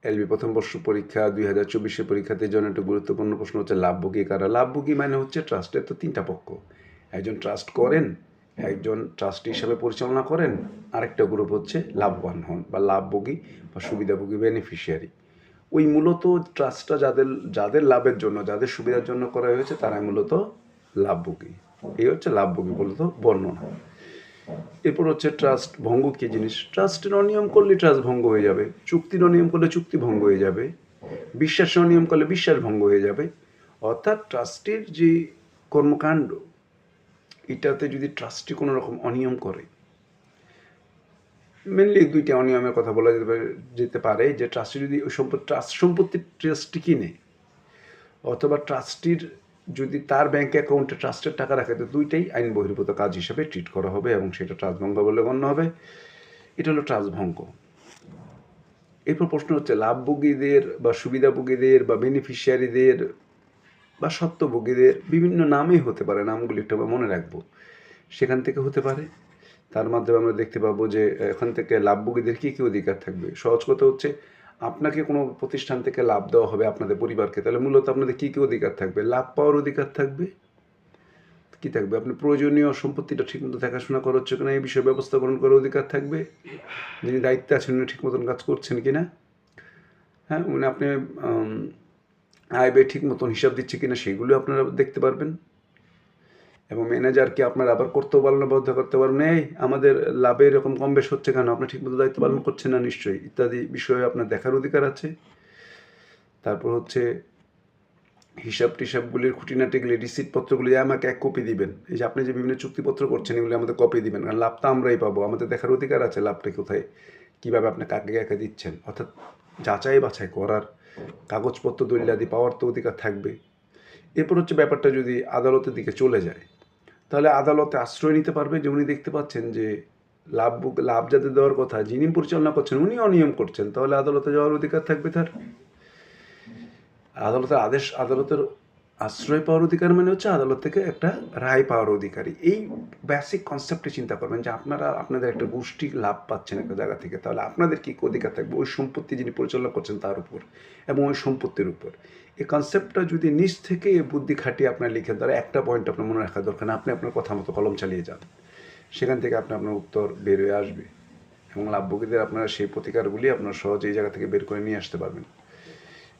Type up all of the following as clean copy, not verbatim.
LB প্রথম বর্ষ পরীক্ষা 2024 পরীক্ষার্থীর জন্য একটা গুরুত্বপূর্ণ প্রশ্ন হচ্ছে লাভভোগী কারা। লাভভোগী মানে হচ্ছে ট্রাস্টের তো তিনটা পক্ষ, একজন ট্রাস্ট করেন, একজন ট্রাস্টি হিসাবে পরিচালনা করেন, আরেকটা গ্রুপ হচ্ছে লাভবান হন বা লাভভোগী বা সুবিধাভোগী বেনিফিশিয়ারি। ওই মূলত ট্রাস্টটা যাদের যাদের লাভের জন্য, যাদের সুবিধার জন্য করা হয়েছে তারাই মূলত লাভভোগী। এই হচ্ছে লাভভোগী মূলত বর্ণনা। এরপর হচ্ছে ট্রাস্ট ভঙ্গ কী জিনিস। ট্রাস্টের অনিয়ম করলে ট্রাস্ট ভঙ্গ হয়ে যাবে, চুক্তির অনিয়ম করলে চুক্তি ভঙ্গ হয়ে যাবে, বিশ্বাসের অনিয়ম করলে বিশ্বাস ভঙ্গ হয়ে যাবে। অর্থাৎ ট্রাস্টির যে কর্মকাণ্ড, এটাতে যদি ট্রাস্টি কোনো রকম অনিয়ম করে, মেনলি দুইটা অনিয়মের কথা বলা যেতে পারে যে ট্রাস্টি যদি ওই ট্রাস্ট সম্পত্তি ট্রাস্টি কিনে, অথবা ট্রাস্টির যদি তার ব্যাঙ্ক অ্যাকাউন্টে ট্রাস্টের টাকা রাখে, তো দুইটাই আইন বহির্ভূত কাজ হিসেবে ট্রিট করা হবে এবং সেটা ট্রাস্ট ভঙ্গ বলে গণ্য হবে। এটা হলো ট্রাস্ট ভঙ্গ। এরপর প্রশ্ন হচ্ছে লাভভোগীদের বা সুবিধাভোগীদের বা বেনিফিশিয়ারিদের বা স্বত্বভোগীদের বিভিন্ন নামই হতে পারে, নামগুলি একটু আমরা মনে রাখবো। সেখান থেকে হতে পারে, তার মাধ্যমে আমরা দেখতে পাবো যে এখান থেকে লাভভোগীদের কী কী অধিকার থাকবে। সহজ কথা হচ্ছে, আপনাকে কোনো প্রতিষ্ঠান থেকে লাভ দেওয়া হবে আপনাদের পরিবারকে, তাহলে মূলত আপনাদের কী কী অধিকার থাকবে? লাভ পাওয়ার অধিকার থাকবে, কী থাকবে? আপনি প্রয়োজনীয় সম্পত্তিটা ঠিকমতো দেখাশোনা করা হচ্ছে কিনা এই বিষয়ে ব্যবস্থা গ্রহণ করার অধিকার থাকবে, যিনি দায়িত্বে আছেন উনি ঠিক মতন কাজ করছেন কিনা, হ্যাঁ, মানে আপনি আয় ব্যয় ঠিক মতন হিসাব দিচ্ছে কিনা সেগুলো আপনারা দেখতে পারবেন। এবং ম্যানেজারকে আপনারা আবার কর্তব্য পালনে বাধ্য করতে পারবেন, এই আমাদের লাভে এরকম কম বেশ হচ্ছে কেন, আপনার ঠিকমতো দায়িত্ব পালন করছেন না নিশ্চয়ই, ইত্যাদি বিষয়ে আপনার দেখার অধিকার আছে। তারপর হচ্ছে হিসাব টিসাবগুলির খুঁটিনাটিগুলি, রিসিপ্টপত্রগুলি আমাকে এক কপি দিবেন। এই যে আপনি যে বিভিন্ন চুক্তিপত্র করছেন এগুলি আমাদের কপি দিবেন, কারণ লাভটা আমরাই পাবো, আমাদের দেখার অধিকার আছে লাভটা কোথায়, কীভাবে আপনি কাকে কাকে দিচ্ছেন। অর্থাৎ যাচাই বাছাই করার, কাগজপত্র দলিলাদি পাওয়ার তো অধিকার থাকবে। এরপর হচ্ছে ব্যাপারটা যদি আদালতের দিকে চলে যায়, তাহলে আদালতে আশ্রয় নিতে পারবে যে উনি দেখতে পাচ্ছেন যে লাভ যাতে দেওয়ার কথা যিনি পরিচালনা করছেন উনি অনিয়ম করছেন, তাহলে আদালতে যাওয়ার অধিকার থাকবে তার। আদালতের আদেশ, আদালতের আশ্রয় পাওয়ার অধিকার মানে হচ্ছে আদালত থেকে একটা রায় পাওয়ার অধিকারী। এই বেসিক কনসেপ্টে চিন্তা করবেন যে আপনারা আপনাদের একটা গোষ্ঠী লাভ পাচ্ছেন একটা জায়গা থেকে, তাহলে আপনাদের কী অধিকার থাকবে ওই সম্পত্তি যিনি পরিচালনা করছেন তার উপর এবং ওই সম্পত্তির উপর। এই কনসেপ্টটা যদি নিজ থেকে বুদ্ধি খাটিয়ে আপনার লিখেন, তাহলে একটা পয়েন্ট আপনার মনে রাখা দরকার না, আপনি আপনার কথা মতো কলম চালিয়ে যান, সেখান থেকে আপনার উত্তর বের হয়ে আসবে এবং লাভভোগীদের আপনারা সেই প্রতিকারগুলি আপনার সহজে এই জায়গা থেকে বের করে নিয়ে আসতে পারবেন।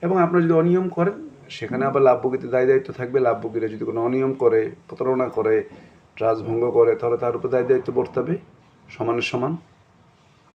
এবং আপনারা যদি অনিয়ম করেন, সেখানে আবার লাভভোগীদের দায় দায়িত্ব থাকবে। লাভভোগীরা যদি কোনো অনিয়ম করে, প্রতারণা করে, ট্রাস্ট ভঙ্গ করে, তাহলে তার উপর দায় দায়িত্ব বর্তাবে সমানের সমান।